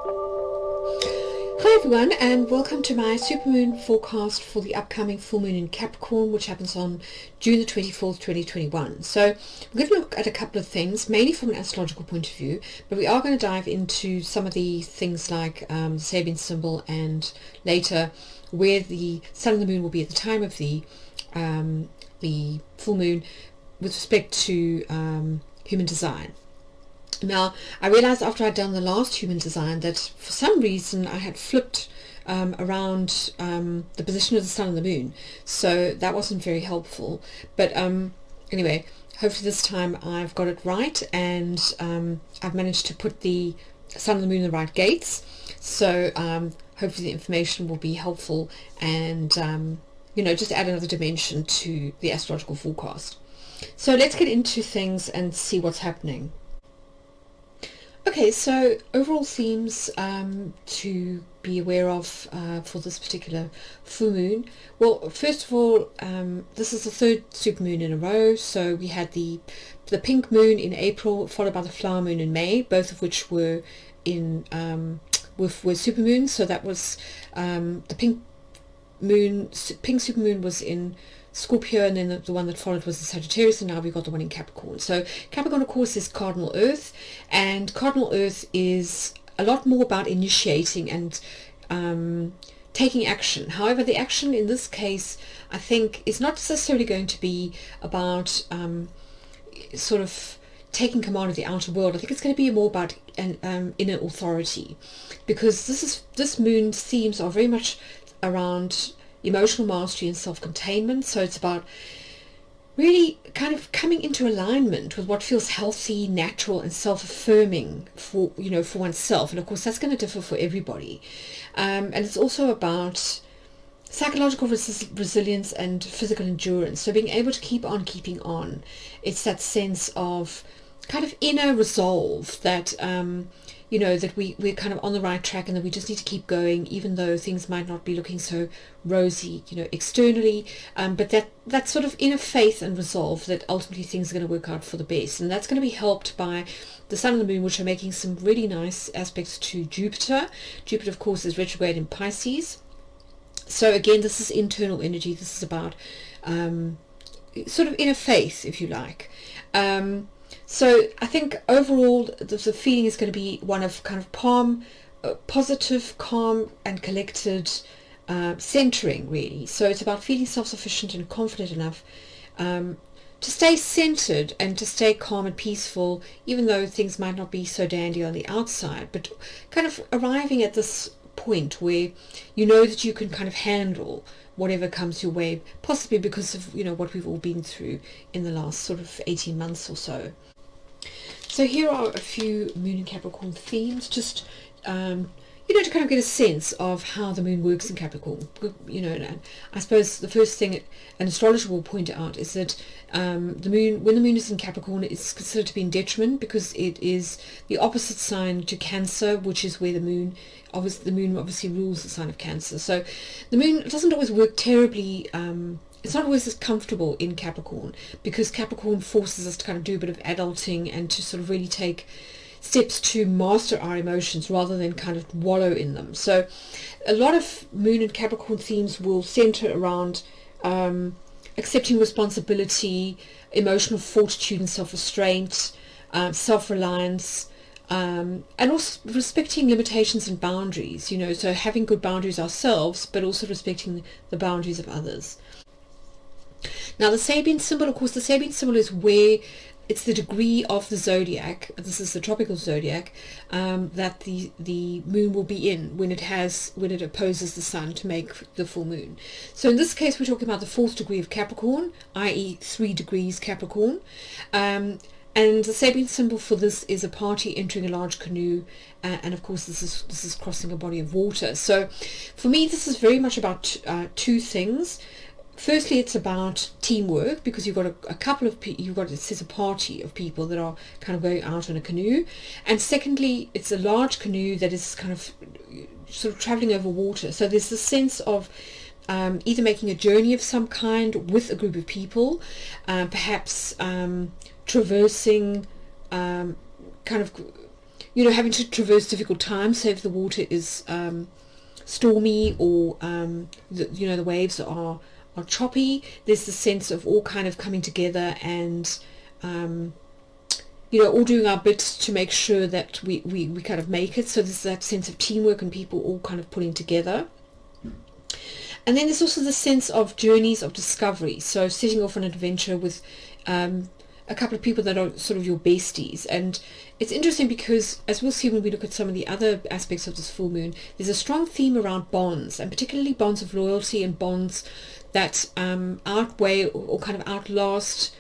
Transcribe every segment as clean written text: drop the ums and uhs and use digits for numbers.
Hi everyone, and welcome to my Supermoon forecast for the upcoming full moon in Capricorn, which happens on June the 24th, 2021. So we're going to look at a couple of things, mainly from an astrological point of view, but we are going to dive into some of the things like the Sabian Symbol, and later where the sun and the moon will be at the time of the full moon with respect to human design. Now, I realized after I'd done the last human design that for some reason I had flipped around the position of the sun and the moon, so that wasn't very helpful. But anyway, hopefully this time I've got it right, and I've managed to put the sun and the moon in the right gates, so hopefully the information will be helpful and just add another dimension to the astrological forecast. So let's get into things and see what's happening. Okay, so overall themes to be aware of for this particular full moon. Well, first of all, this is the third supermoon in a row. So we had the pink moon in April, followed by the flower moon in May, both of which were in were supermoons. So that was the pink supermoon was in Scorpio, and then the one that followed was the Sagittarius, and now we've got the one in Capricorn. So Capricorn, of course, is cardinal earth, and cardinal earth is a lot more about initiating and taking action. However, the action in this case, I think, is not necessarily going to be about sort of taking command of the outer world. I think it's going to be more about an inner authority, because this moon's themes are very much around emotional mastery and self-containment. So it's about really kind of coming into alignment with what feels healthy, natural, and self-affirming for oneself. And of course that's going to differ for everybody, and it's also about psychological resilience and physical endurance. So being able to keep on keeping on. It's that sense of kind of inner resolve that that we're kind of on the right track, and that we just need to keep going, even though things might not be looking so rosy, externally, but that sort of inner faith and resolve that ultimately things are going to work out for the best. And that's going to be helped by the sun and the moon, which are making some really nice aspects to Jupiter. Jupiter, of course, is retrograde in Pisces. So again, this is internal energy. This is about sort of inner faith, if you like. So I think overall the feeling is going to be one of kind of positive, calm and collected centering, really. So it's about feeling self-sufficient and confident enough to stay centered and to stay calm and peaceful, even though things might not be so dandy on the outside, but kind of arriving at this point where you know that you can kind of handle whatever comes your way, possibly because of what we've all been through in the last sort of 18 months or so. So here are a few Moon and Capricorn themes, just to kind of get a sense of how the moon works in Capricorn. And I suppose the first thing an astrologer will point out is that when the moon is in Capricorn, it's considered to be in detriment, because it is the opposite sign to Cancer, which is where the moon obviously rules the sign of Cancer. So the moon doesn't always work terribly. It's not always as comfortable in Capricorn, because Capricorn forces us to kind of do a bit of adulting and to sort of really take steps to master our emotions rather than kind of wallow in them. So a lot of Moon and Capricorn themes will center around accepting responsibility, emotional fortitude and self-restraint, self-reliance, and also respecting limitations and boundaries, so having good boundaries ourselves, but also respecting the boundaries of others. Now the Sabian Symbol, of course, the Sabian Symbol is where it's the degree of the zodiac, this is the tropical zodiac, that the moon will be in when it opposes the sun to make the full moon. So in this case we're talking about the 4th degree of Capricorn, i.e. 3 degrees Capricorn, and the Sabian Symbol for this is a party entering a large canoe, and of course this is crossing a body of water. So for me this is very much about two things. Firstly, it's about teamwork, because you've got a party of people that are kind of going out on a canoe, and secondly, it's a large canoe that is kind of sort of traveling over water. So there's this sense of either making a journey of some kind with a group of people, perhaps traversing kind of you know, having to traverse difficult times. So if the water is stormy, or you know, the waves are choppy, there's the sense of all kind of coming together and you know, all doing our bit to make sure that we kind of make it. So there's that sense of teamwork and people all kind of pulling together. And then there's also the sense of journeys of discovery. So setting off on an adventure with a couple of people that are sort of your besties. And it's interesting because, as we'll see when we look at some of the other aspects of this full moon, there's a strong theme around bonds, and particularly bonds of loyalty and bonds that outweigh or kind of outlast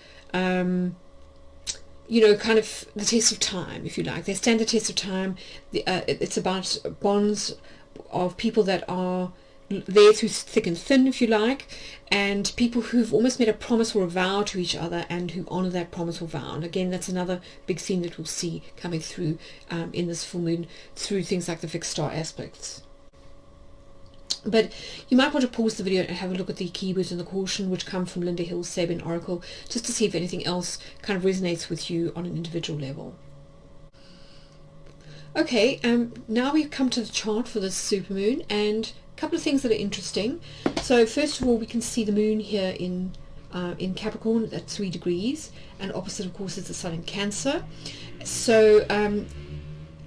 you know, kind of the test of time, if you like. They stand the test of time. It's about bonds of people that are there through thick and thin, if you like, and people who've almost made a promise or a vow to each other and who honor that promise or vow. And again, that's another big theme that we'll see coming through in this full moon through things like the fixed star aspects. But you might want to pause the video and have a look at the keywords and the caution, which come from Linda Hill's Sabian Oracle, just to see if anything else kind of resonates with you on an individual level. Okay, now we've come to the chart for this supermoon, and a couple of things that are interesting. So first of all, we can see the moon here in Capricorn at 3 degrees, and opposite, of course, is the sun in Cancer. So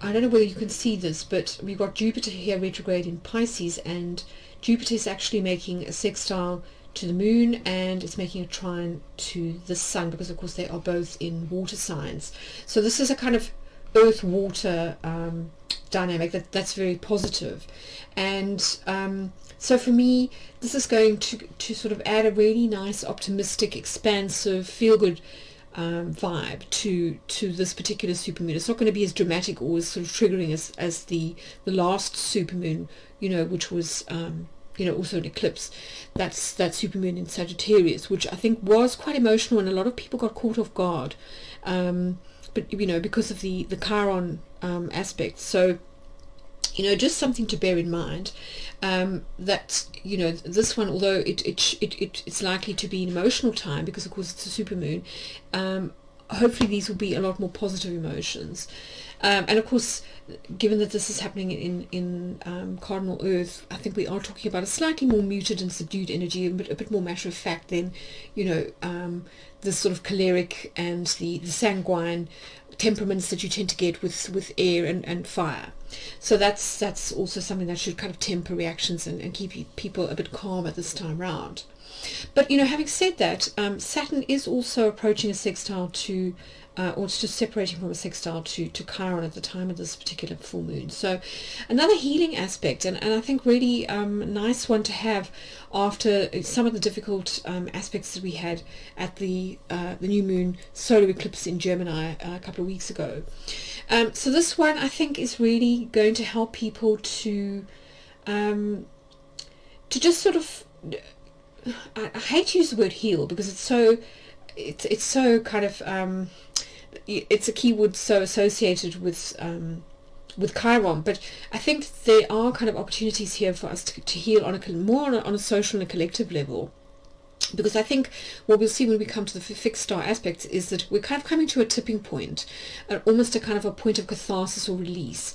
I don't know whether you can see this, but we've got Jupiter here retrograde in Pisces, and Jupiter is actually making a sextile to the moon, and it's making a trine to the sun, because of course they are both in water signs. So this is a kind of earth-water dynamic that's very positive. And so for me, this is going to sort of add a really nice, optimistic, expansive, feel-good vibe to this particular supermoon. It's not going to be as dramatic or as sort of triggering as the last supermoon, you know, which was you know, also an eclipse. That's that supermoon in Sagittarius, which I think was quite emotional, and a lot of people got caught off guard, but you know, because of the Chiron aspect. So you know, just something to bear in mind, that, you know, this one, although it's likely to be an emotional time, because of course it's a supermoon, hopefully these will be a lot more positive emotions. And of course, given that this is happening in cardinal Earth, I think we are talking about a slightly more muted and subdued energy, a bit more matter of fact than, you know, the sort of choleric and the sanguine temperaments that you tend to get with air and fire. So that's also something that should kind of temper reactions and keep people a bit calm at this time round. But, you know, having said that, Saturn is also approaching a sextile to, or it's just separating from a sextile to Chiron at the time of this particular full moon. So another healing aspect, and I think really nice one to have after some of the difficult aspects that we had at the new moon solar eclipse in Gemini a couple of weeks ago. So this one, I think, is really going to help people to just sort of, I hate to use the word heal, because it's so kind of it's a keyword so associated with Chiron, but I think there are kind of opportunities here for us to heal on a social and a collective level. Because I think what we'll see when we come to the fixed star aspects is that we're kind of coming to a tipping point, almost a kind of a point of catharsis or release,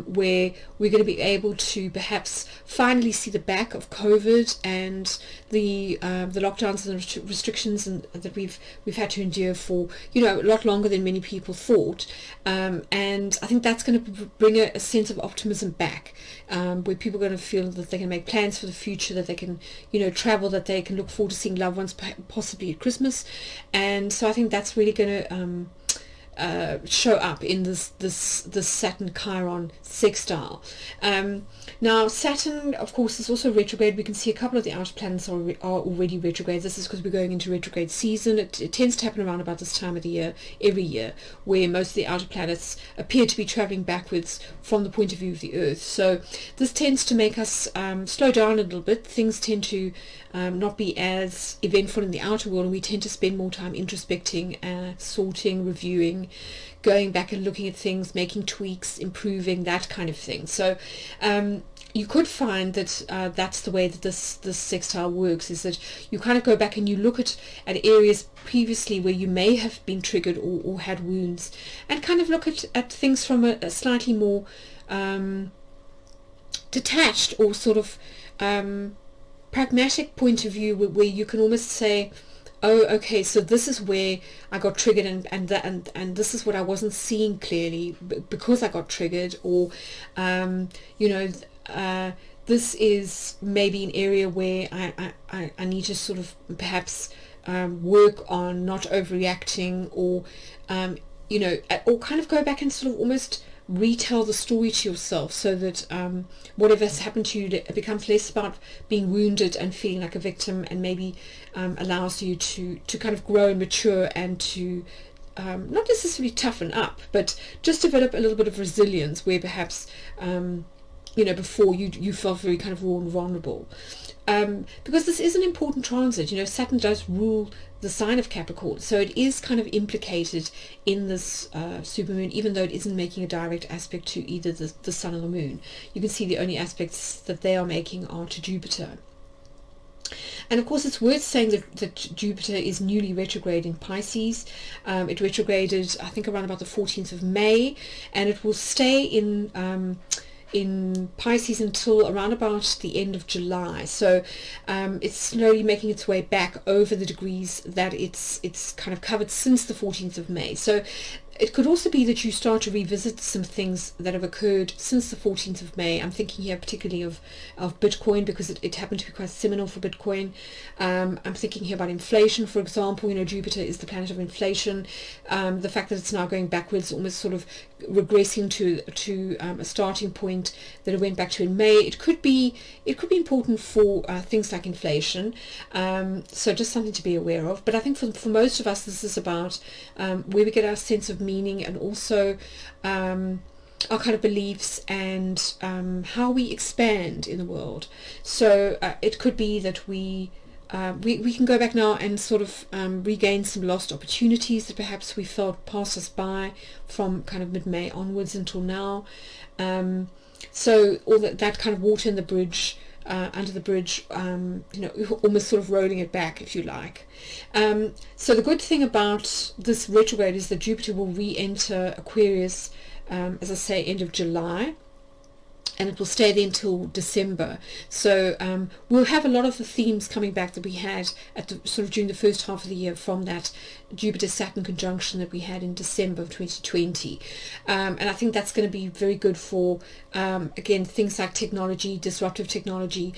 where we're going to be able to perhaps finally see the back of COVID and the lockdowns and the restrictions that we've had to endure for, you know, a lot longer than many people thought. And I think that's going to bring a sense of optimism back, where people are going to feel that they can make plans for the future, that they can, you know, travel, that they can look forward to seeing loved ones possibly at Christmas. And so I think that's really going to show up in this Saturn Chiron sextile. Now Saturn, of course, is also retrograde. We can see a couple of the outer planets are already retrograde. This is because we're going into retrograde season. It tends to happen around about this time of the year every year, where most of the outer planets appear to be traveling backwards from the point of view of the Earth. So this tends to make us slow down a little bit. Things tend to not be as eventful in the outer world, and we tend to spend more time introspecting, sorting, reviewing, going back and looking at things, making tweaks, improving, that kind of thing. So you could find that that's the way that this sextile works, is that you kind of go back and you look at areas previously where you may have been triggered or had wounds, and kind of look at things from a slightly more detached or sort of pragmatic point of view, where you can almost say, oh, okay, so this is where I got triggered, and this is what I wasn't seeing clearly because I got triggered, or this is maybe an area where I need to sort of perhaps work on not overreacting, or or kind of go back and sort of almost retell the story to yourself, so that whatever's happened to you, it becomes less about being wounded and feeling like a victim, and maybe allows you to kind of grow and mature, and to not necessarily toughen up, but just develop a little bit of resilience where perhaps before you felt very kind of raw and vulnerable. Because this is an important transit. Saturn does rule the sign of Capricorn, so it is kind of implicated in this supermoon, even though it isn't making a direct aspect to either the sun or the moon. You can see the only aspects that they are making are to Jupiter. And of course, it's worth saying that Jupiter is newly retrograde in Pisces. It retrograded, I think, around about the 14th of May, and it will stay in Pisces until around about the end of July. So it's slowly making its way back over the degrees that it's kind of covered since the 14th of May. So it could also be that you start to revisit some things that have occurred since the 14th of May. I'm thinking here particularly of Bitcoin, because it happened to be quite seminal for Bitcoin. I'm thinking here about inflation, for example. Jupiter is the planet of inflation. The fact that it's now going backwards, almost sort of regressing to a starting point that it went back to in May. It could be important for things like inflation. So just something to be aware of. But I think for most of us, this is about where we get our sense of meaning, and also our kind of beliefs, and how we expand in the world. So it could be that we can go back now and sort of regain some lost opportunities that perhaps we felt passed us by from kind of mid-May onwards until now. So all that kind of water in the bridge, under the bridge, almost sort of rolling it back, if you like. So the good thing about this retrograde is that Jupiter will re-enter Aquarius, as I say, end of July, and it will stay there until December. So we'll have a lot of the themes coming back that we had at the sort of during the first half of the year from that Jupiter-Saturn conjunction that we had in December of 2020. And I think that's going to be very good for, again, things like technology, disruptive technology,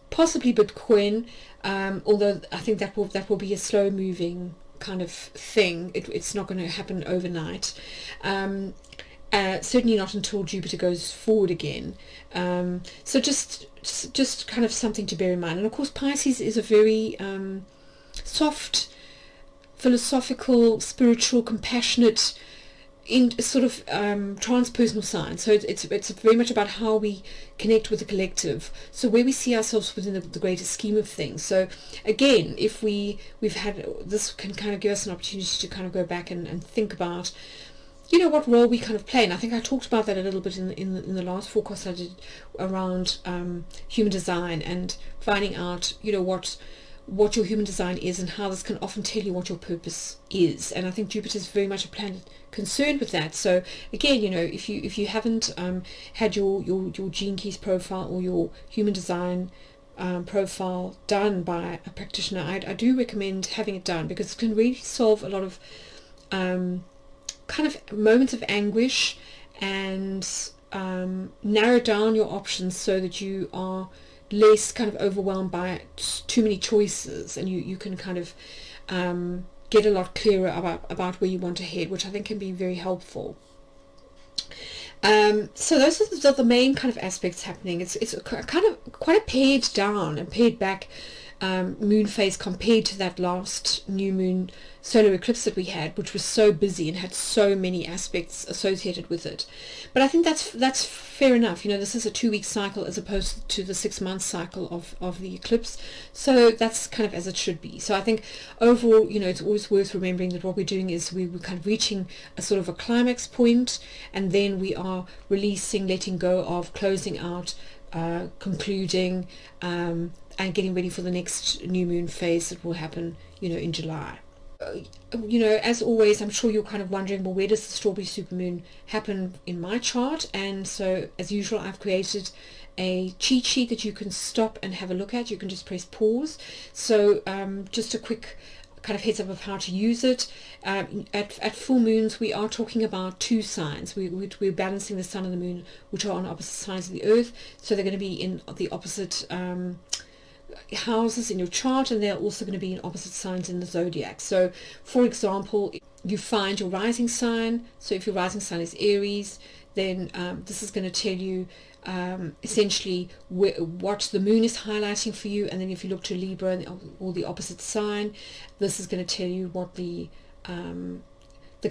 possibly Bitcoin, although I think that will be a slow-moving kind of thing. It's not going to happen overnight. Certainly not until Jupiter goes forward again. So just kind of something to bear in mind. And of course, Pisces is a very soft, philosophical, spiritual, compassionate, in sort of transpersonal sign. So it's very much about how we connect with the collective. So where we see ourselves within the greater scheme of things. So again, if we've had this, can kind of give us an opportunity to kind of go back and think about, what role we kind of play. And I think I talked about that a little bit in the last forecast I did around human design, and finding out, what your human design is, and how this can often tell you what your purpose is. And I think Jupiter is very much a planet concerned with that. So again, if you haven't had your Gene Keys profile or your human design profile done by a practitioner, I do recommend having it done, because it can really solve a lot of kind of moments of anguish, and narrow down your options so that you are less kind of overwhelmed by too many choices, and you can kind of get a lot clearer about where you want to head, which I think can be very helpful. So those are the main kind of aspects happening. It's kind of quite a pared down and pared back moon phase compared to that last new moon solar eclipse that we had, which was so busy and had so many aspects associated with it. But I think that's fair enough. This is a 2-week cycle as opposed to the 6-month cycle of the eclipse, so that's kind of as it should be. So I think overall, it's always worth remembering that what we're doing is we're kind of reaching a sort of a climax point, and then we are releasing, letting go of, closing out, concluding, and getting ready for the next new moon phase that will happen in July. As always, I'm sure you're kind of wondering, well, where does the strawberry supermoon happen in my chart? And so, as usual, I've created a cheat sheet that you can stop and have a look at. You can just press pause. So just a quick kind of heads up of how to use it. At full moons, we are talking about 2 signs. We're balancing the sun and the moon, which are on opposite sides of the earth. So they're going to be in the opposite houses in your chart, and they're also going to be in opposite signs in the zodiac. So for example, you find your rising sign. So if your rising sign is Aries, then this is going to tell you essentially what the moon is highlighting for you. And then if you look to Libra or the opposite sign, this is going to tell you what the kind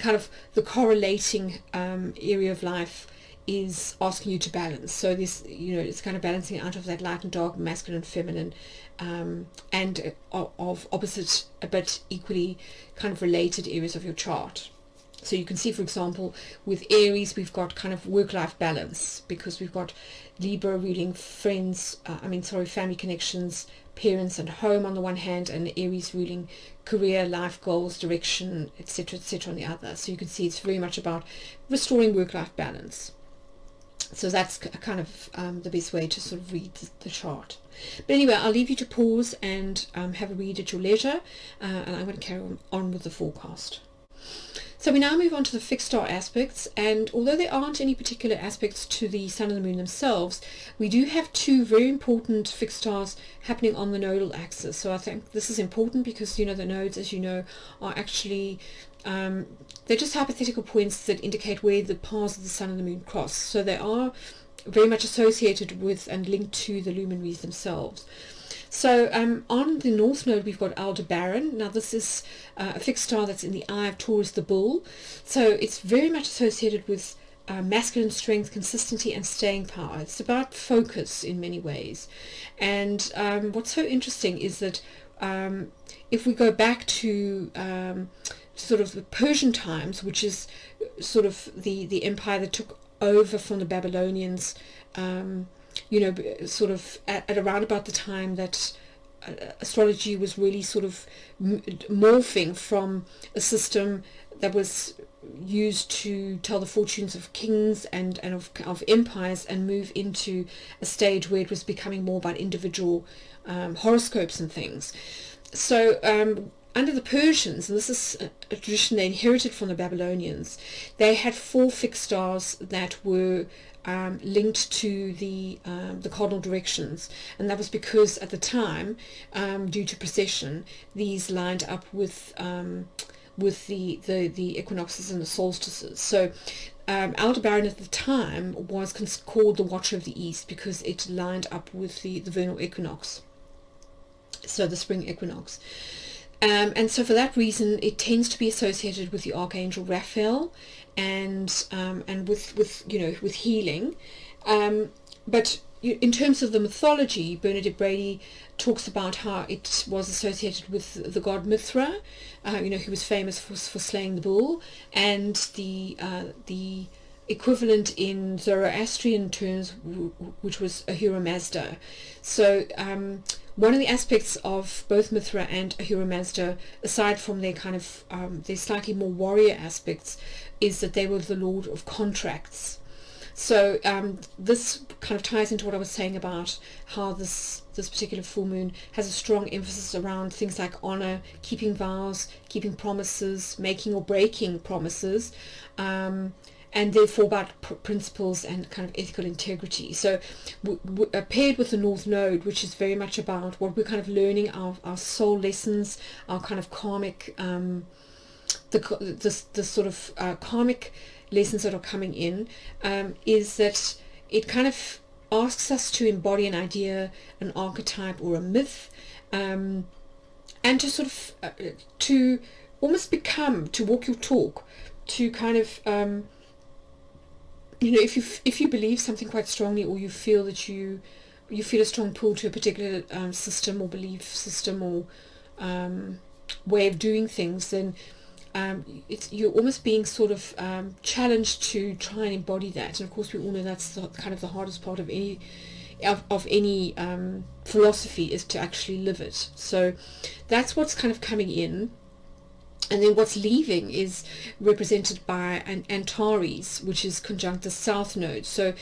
of the correlating area of life is asking you to balance. So this, it's kind of balancing out of that light and dark, masculine, feminine, and of opposite but equally kind of related areas of your chart. So you can see, for example, with Aries, we've got kind of work-life balance, because we've got Libra ruling family connections, parents and home on the one hand, and Aries ruling career, life goals, direction, etc., etc. on the other. So you can see it's very much about restoring work-life balance. So that's kind of the best way to sort of read the chart. But anyway, I'll leave you to pause and have a read at your leisure, and I'm going to carry on with the forecast. So we now move on to the fixed star aspects, and although there aren't any particular aspects to the sun and the moon themselves, we do have 2 very important fixed stars happening on the nodal axis. So I think this is important because the nodes, as you know, are actually they're just hypothetical points that indicate where the paths of the sun and the moon cross. So they are very much associated with and linked to the luminaries themselves. So on the north node, we've got Aldebaran. Now this is a fixed star that's in the eye of Taurus the bull. So it's very much associated with masculine strength, consistency and staying power. It's about focus in many ways. And what's so interesting is that if we go back to sort of the Persian times, which is sort of the empire that took over from the Babylonians, sort of at around about the time that astrology was really sort of morphing from a system that was used to tell the fortunes of kings and of empires, and move into a stage where it was becoming more about individual horoscopes and things. So under the Persians, and this is a tradition they inherited from the Babylonians, they had 4 fixed stars that were linked to the cardinal directions, and that was because at the time, due to precession, these lined up with the equinoxes and the solstices. So Aldebaran at the time was called the Watcher of the East because it lined up with the vernal equinox, so the spring equinox. And so for that reason, it tends to be associated with the Archangel Raphael and with healing. But in terms of the mythology, Bernadette Brady talks about how it was associated with the god Mithra, who was famous for slaying the bull, and the equivalent in Zoroastrian terms, which was Ahura Mazda. So one of the aspects of both Mithra and Ahura Mazda, aside from their kind of their slightly more warrior aspects, is that they were the lord of contracts. So this kind of ties into what I was saying about how this particular full moon has a strong emphasis around things like honor, keeping vows, keeping promises, making or breaking promises, and therefore about principles and kind of ethical integrity. So paired with the North Node, which is very much about what we're kind of learning, our soul lessons, our kind of karmic, the sort of karmic lessons that are coming in, is that it kind of asks us to embody an idea, an archetype or a myth, and to sort of to almost to walk your talk, to kind of if you believe something quite strongly, or you feel that you feel a strong pull to a particular system or belief system or way of doing things, then you're almost being sort of challenged to try and embody that. And of course we all know that's kind of the hardest part of any philosophy, is to actually live it. So that's what's kind of coming in. And then what's leaving is represented by an Antares, which is conjunct the south node. So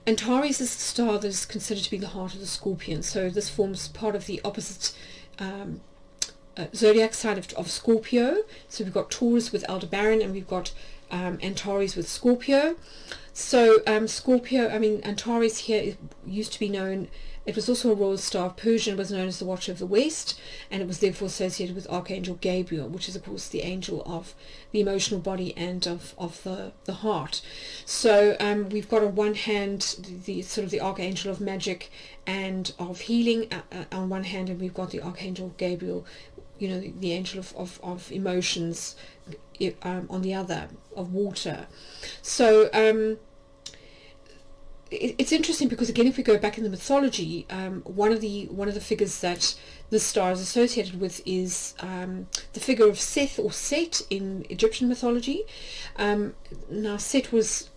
Antares is the star that is considered to be the heart of the Scorpion. So this forms part of the opposite zodiac sign of Scorpio. So we've got Taurus with Aldebaran, and we've got Antares with Scorpio. So Scorpio, Antares here used to be known, it was also a royal star of Persia, was known as the Watcher of the West, and it was therefore associated with Archangel Gabriel, which is of course the angel of the emotional body and of the heart. So we've got on one hand the sort of the Archangel of magic and of healing on one hand, and we've got the Archangel Gabriel, the angel of emotions on the other, of water. So it's interesting because, again, if we go back in the mythology, one of the figures that this star is associated with is the figure of Seth or Set in Egyptian mythology. Now Set was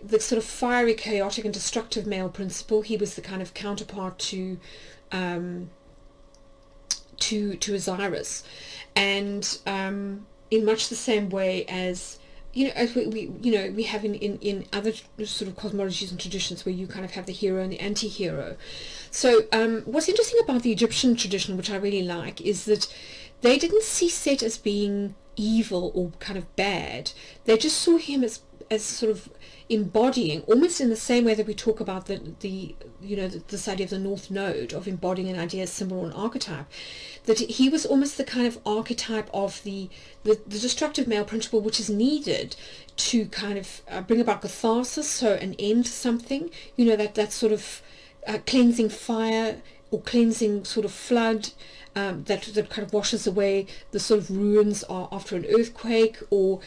the sort of fiery, chaotic and destructive male principle. He was the kind of counterpart to Osiris, and in much the same way as as we have in other sort of cosmologies and traditions, where you kind of have the hero and the anti-hero. So what's interesting about the Egyptian tradition, which I really like, is that they didn't see Set as being evil or kind of bad. They just saw him as sort of embodying, almost in the same way that we talk about this idea of the North Node, of embodying an idea, symbol, or an archetype, that he was almost the kind of archetype of the destructive male principle, which is needed to kind of bring about catharsis, so an end to something, that sort of cleansing fire or cleansing sort of flood, that kind of washes away the sort of ruins after an earthquake, or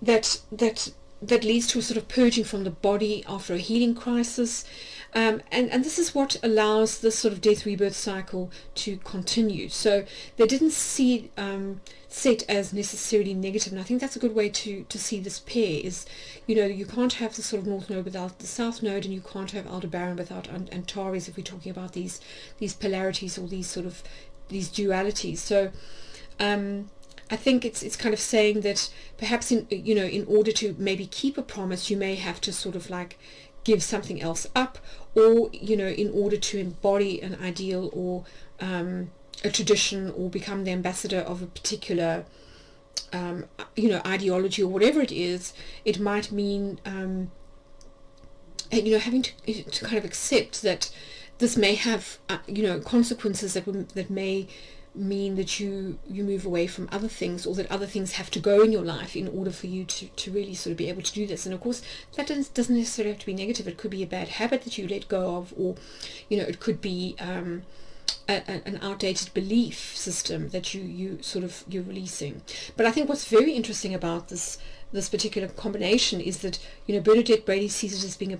that leads to a sort of purging from the body after a healing crisis. And this is what allows this sort of death rebirth cycle to continue. So they didn't see Set as necessarily negative, and I think that's a good way to see this pair. Is you can't have the sort of North Node without the South Node, and you can't have Aldebaran without Antares, if we're talking about these polarities or these dualities. So I think it's kind of saying that perhaps in order to maybe keep a promise, you may have to sort of like give something else up, or in order to embody an ideal or a tradition, or become the ambassador of a particular ideology or whatever it is, it might mean having to kind of accept that this may have consequences that may mean that you move away from other things, or that other things have to go in your life in order for you to really sort of be able to do this. And of course that doesn't necessarily have to be negative. It could be a bad habit that you let go of, or it could be an outdated belief system that you're releasing. But I think what's very interesting about this particular combination is that Bernadette Brady sees it as being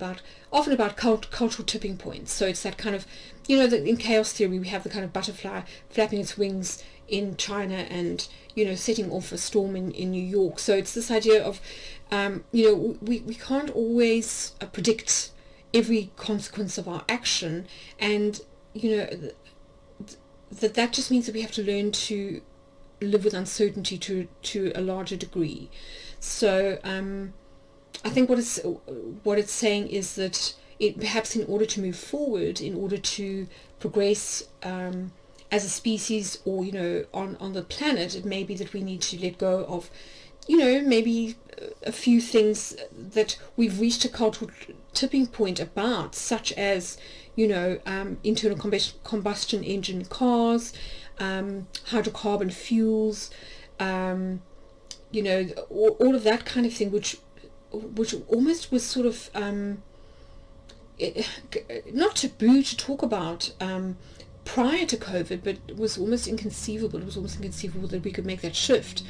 often about cultural tipping points. So it's that kind of in chaos theory we have the kind of butterfly flapping its wings in China and setting off a storm in New York. So it's this idea of we can't always predict every consequence of our action, and that just means that we have to learn to live with uncertainty to a larger degree. So I think what it's saying is that perhaps in order to move forward, in order to progress as a species, or on the planet, it may be that we need to let go of maybe a few things that we've reached a cultural tipping point about, such as internal combustion engine cars, hydrocarbon fuels, all of that kind of thing, which almost was sort of not taboo to talk about, prior to COVID, but it was almost inconceivable. It was almost inconceivable that we could make that shift.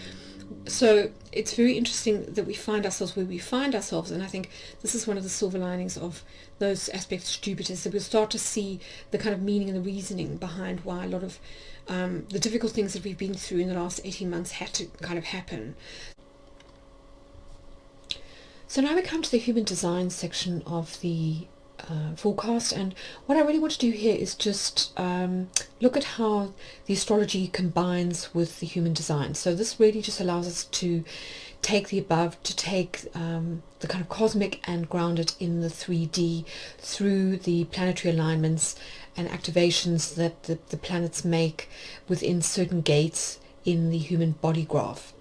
So it's very interesting that we find ourselves where we find ourselves, and I think this is one of the silver linings of those aspects of Jupiter, is that we'll start to see the kind of meaning and the reasoning behind why a lot of the difficult things that we've been through in the last 18 months had to kind of happen. So now we come to the human design section of the forecast, and what I really want to do here is just look at how the astrology combines with the human design. So this really just allows us to take the above, to take the kind of cosmic and ground it in the 3D through the planetary alignments and activations that the planets make within certain gates in the human body graph.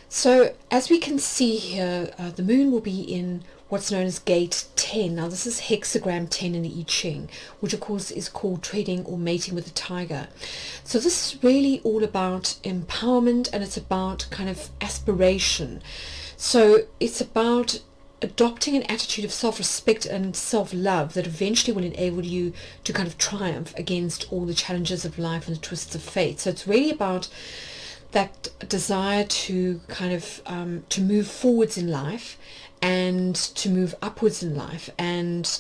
So as we can see here, the moon will be in what's known as gate 10. Now this is hexagram 10 in the I Ching, which of course is called treading or mating with a tiger. So this is really all about empowerment, and it's about kind of aspiration. So it's about adopting an attitude of self-respect and self-love that eventually will enable you to kind of triumph against all the challenges of life and the twists of fate. So it's really about that desire to kind of to move forwards in life and to move upwards in life, and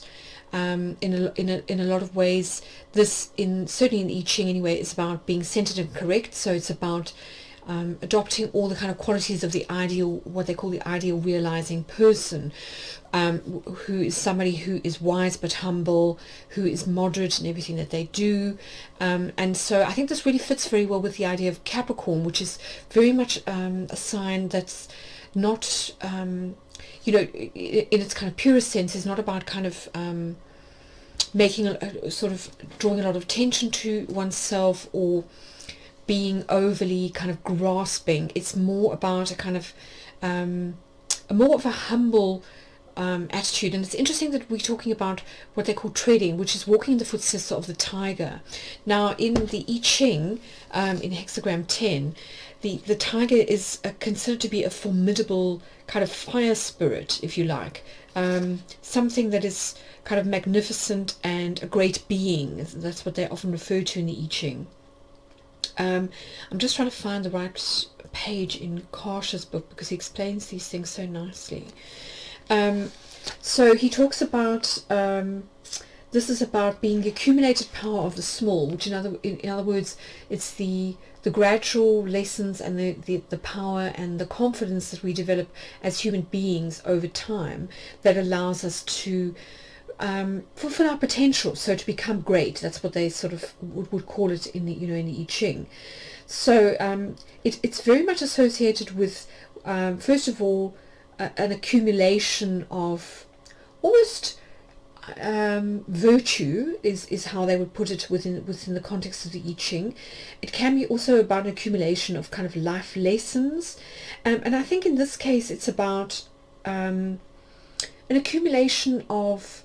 in a lot of ways this, certainly in I Ching anyway, is about being centered and correct. So it's about adopting all the kind of qualities of the ideal, what they call the ideal realizing person, who is somebody who is wise but humble, who is moderate in everything that they do. And so I think this really fits very well with the idea of Capricorn, which is very much a sign that's not, in its kind of purest sense, is not about kind of making a sort of drawing a lot of attention to oneself or being overly kind of grasping. It's more about a kind of more of a humble attitude. And it's interesting that we're talking about what they call treading, which is walking in the footsteps of the tiger. Now in the I Ching, in hexagram 10, the tiger is considered to be a formidable kind of fire spirit, if you like, something that is kind of magnificent and a great being. That's what they often refer to in the I Ching. I'm just trying to find the right page in Karsh's book, because he explains these things so nicely. So he talks about this is about being the accumulated power of the small, which in other words, it's the gradual lessons and the power and the confidence that we develop as human beings over time that allows us to fulfill our potential, so to become great. That's what they sort of would call it in the in the I Ching. So it's very much associated with first of all an accumulation of almost virtue is how they would put it within the context of the I Ching. It can be also about an accumulation of kind of life lessons, and I think in this case it's about an accumulation of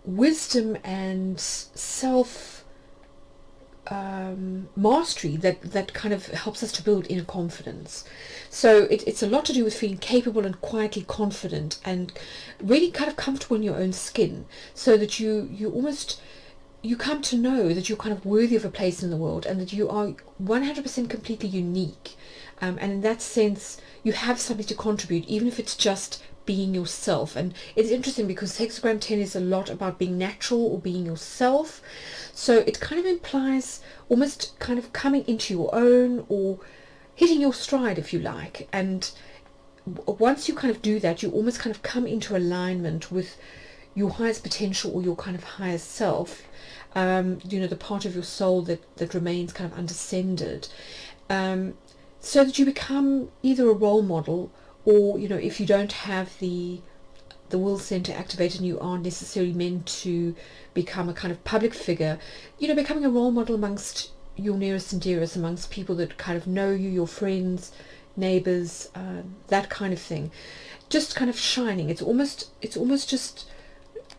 wisdom and self mastery that kind of helps us to build inner confidence. So it's a lot to do with feeling capable and quietly confident and really kind of comfortable in your own skin, so that you come to know that you're kind of worthy of a place in the world and that you are 100% completely unique, and in that sense you have something to contribute, even if it's just being yourself. And it's interesting because hexagram 10 is a lot about being natural or being yourself, so it kind of implies almost kind of coming into your own or hitting your stride, if you like. And once you kind of do that, you almost kind of come into alignment with your highest potential or your kind of higher self, the part of your soul that remains kind of undescended, so that you become either a role model, or if you don't have the will center activated and you aren't necessarily meant to become a kind of public figure, becoming a role model amongst your nearest and dearest, amongst people that kind of know you, your friends, neighbors, that kind of thing, just kind of shining. It's almost just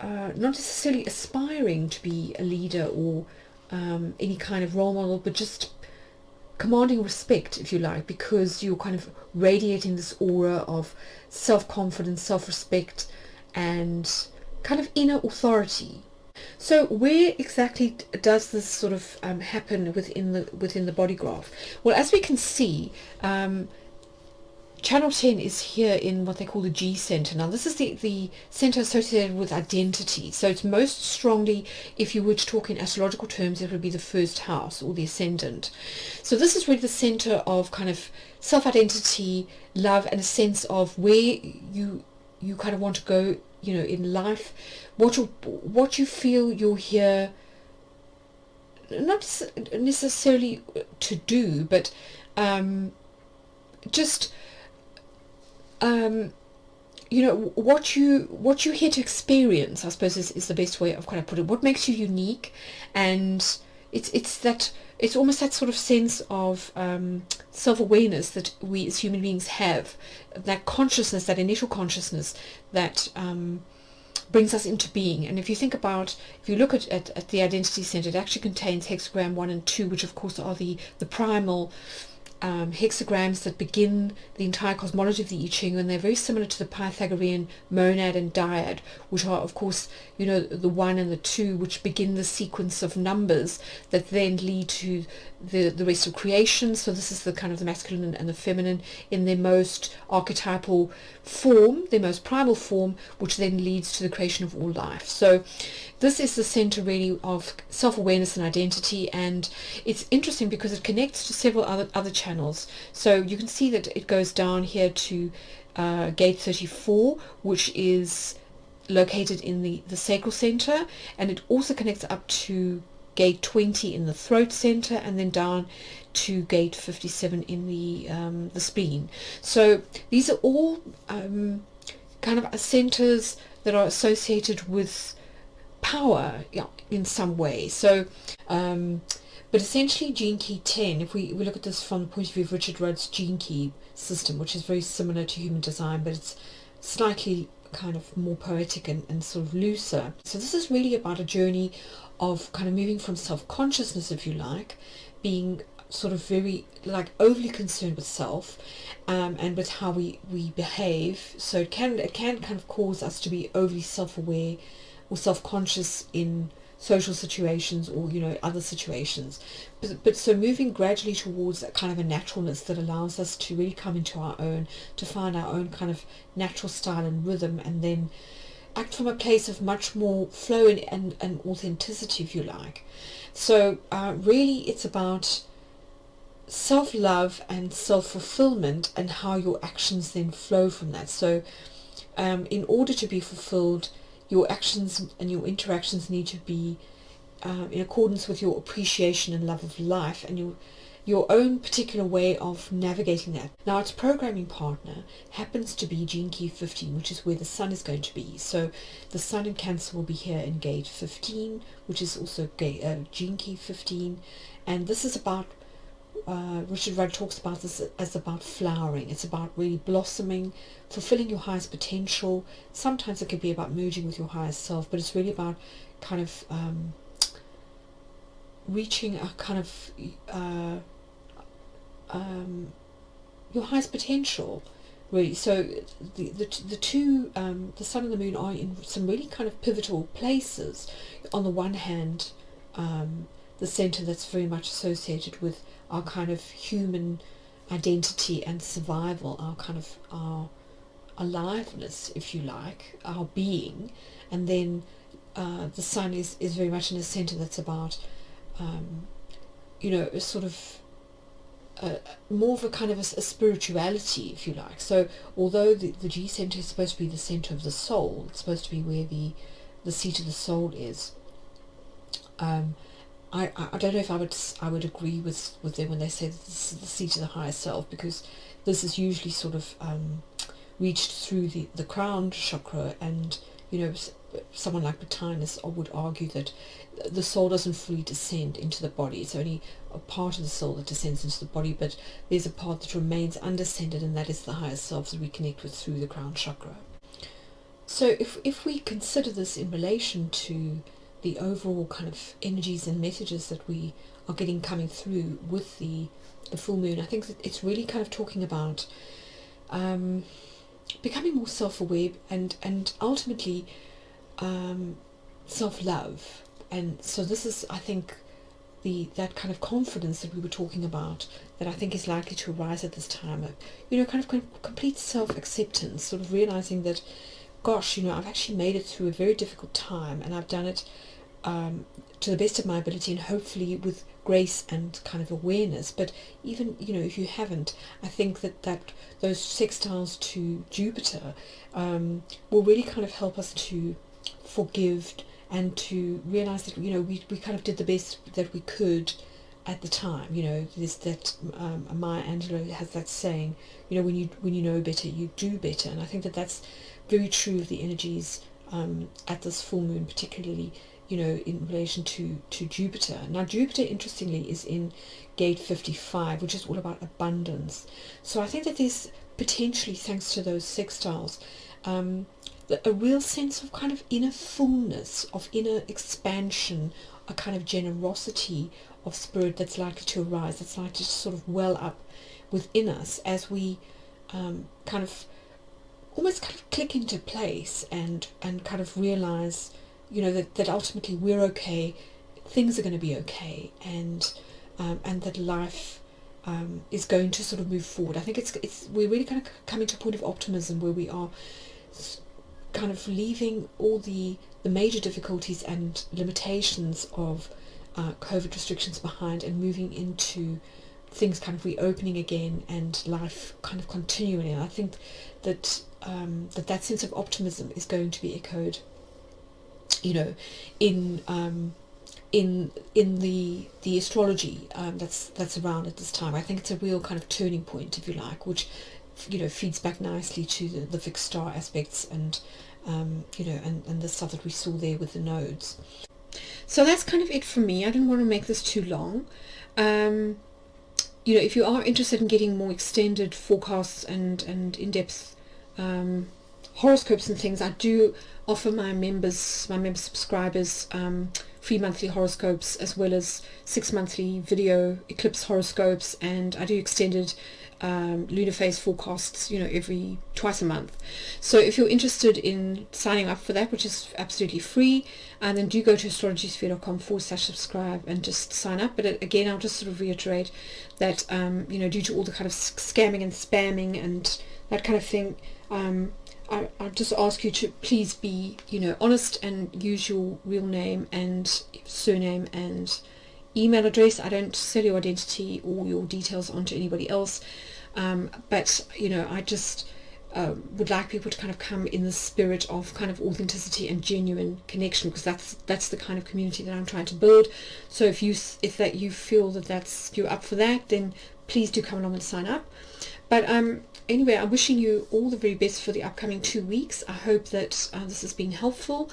not necessarily aspiring to be a leader or any kind of role model, but just commanding respect, if you like, because you're kind of radiating this aura of self-confidence, self-respect, and kind of inner authority. So where exactly does this sort of happen within the body graph? Well, as we can see, Channel 10 is here in what they call the G center. Now, this is the center associated with identity. So it's most strongly, if you were to talk in astrological terms, it would be the first house or the ascendant. So this is really the center of kind of self-identity, love, and a sense of where you kind of want to go, in life, what you feel you're here, not necessarily to do, but just what you're here to experience, I suppose, is the best way of kind of put it. What makes you unique, and it's almost that sort of sense of self-awareness that we as human beings have, that consciousness, that initial consciousness that brings us into being. And if you look at the identity center, it actually contains hexagram 1 and 2, which of course are the primal hexagrams that begin the entire cosmology of the I Ching, and they're very similar to the Pythagorean monad and dyad, which are of course the 1 and the 2, which begin the sequence of numbers that then lead to the rest of creation. So this is the kind of the masculine and the feminine in their most archetypal form, their most primal form, which then leads to the creation of all life. So this is the center really of self-awareness and identity, and it's interesting because it connects to several other channels. So you can see that it goes down here to gate 34, which is located in the sacral center, and it also connects up to gate 20 in the throat center, and then down to gate 57 in the spleen. So these are all kind of centers that are associated with power, in some way. So but essentially Gene Key 10, if we look at this from the point of view of Richard Rudd's Gene Key system, which is very similar to human design, but it's slightly kind of more poetic and sort of looser. So this is really about a journey of kind of moving from self-consciousness, if you like, being sort of very overly concerned with self, and with how we behave. So it can kind of cause us to be overly self-aware or self-conscious in social situations or other situations, but so moving gradually towards that kind of a naturalness that allows us to really come into our own, to find our own kind of natural style and rhythm, and then act from a place of much more flow and authenticity, if you like. So really it's about self-love and self-fulfillment, and how your actions then flow from that. So in order to be fulfilled, your actions and your interactions need to be in accordance with your appreciation and love of life, and your own particular way of navigating that. Now, its programming partner happens to be Gene Key 15, which is where the Sun is going to be. So the Sun in Cancer will be here in gate 15, which is also Gene Key 15, and this is about Richard Rudd talks about this as about flowering. It's about really blossoming, fulfilling your highest potential. Sometimes it can be about merging with your highest self, but it's really about kind of reaching a kind of your highest potential, really. So the two, the Sun and the Moon, are in some really kind of pivotal places. On the one hand, the center that's very much associated with our kind of human identity and survival, our kind of our aliveness, if you like, our being. And then the Sun is very much in a center that's about a sort of more of a kind of a spirituality, if you like. So although the G center is supposed to be the center of the soul, it's supposed to be where the seat of the soul is. I don't know if I would agree with them when they say that this is the seat of the higher self, because this is usually sort of reached through the crown chakra, and someone like Plotinus would argue that the soul doesn't fully descend into the body. It's only a part of the soul that descends into the body, but there's a part that remains undescended, and that is the higher self that we connect with through the crown chakra. So if we consider this in relation to the overall kind of energies and messages that we are getting coming through with the full moon, I think that it's really kind of talking about becoming more self-aware, and ultimately self-love. And so this is, I think, that kind of confidence that we were talking about, that I think is likely to arise at this time. Kind of complete self-acceptance, sort of realizing that, gosh, I've actually made it through a very difficult time, and I've done it to the best of my ability, and hopefully with grace and kind of awareness. But even, if you haven't, I think that those sextiles to Jupiter will really kind of help us to forgive and to realize that, we kind of did the best that we could at the time. There's that Maya Angelou has that saying, when you know better, you do better. And I think that that's very true of the energies at this full moon, particularly, in relation to Jupiter. Now, Jupiter, interestingly, is in gate 55, which is all about abundance. So I think that there's potentially, thanks to those sextiles, a real sense of kind of inner fullness, of inner expansion, a kind of generosity of spirit that's likely to arise, that's likely to sort of well up within us as we kind of click into place and kind of realize, that ultimately we're okay, things are going to be okay, and that life is going to sort of move forward. I think we're really kind of coming to a point of optimism where we are kind of leaving all the major difficulties and limitations of COVID restrictions behind, and moving into things kind of reopening again and life kind of continuing. And I think that that sense of optimism is going to be echoed, in the astrology that's around at this time. I think it's a real kind of turning point, if you like, which feeds back nicely to the fixed star aspects and and the stuff that we saw there with the nodes. So that's kind of it for me. I didn't want to make this too long. If you are interested in getting more extended forecasts and in-depth horoscopes and things, I do offer my member subscribers free monthly horoscopes, as well as 6 monthly video eclipse horoscopes, and I do extended lunar phase forecasts, every twice a month. So if you're interested in signing up for that, which is absolutely free, then do go to astrologysphere.com/subscribe and just sign up. But again, I'll just sort of reiterate that due to all the kind of scamming and spamming and that kind of thing, I just ask you to please be honest and use your real name and surname and email address. I don't sell your identity or your details onto anybody else, but I just would like people to kind of come in the spirit of kind of authenticity and genuine connection, because that's the kind of community that I'm trying to build. So if you feel that you're up for that, then please do come along and sign up. But anyway, I'm wishing you all the very best for the upcoming 2 weeks. I hope that this has been helpful.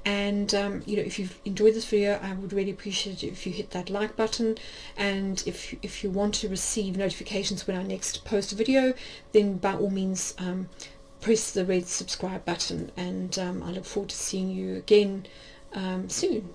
And if you've enjoyed this video, I would really appreciate it if you hit that like button. And if you want to receive notifications when I next post a video, then by all means press the red subscribe button. And I look forward to seeing you again soon.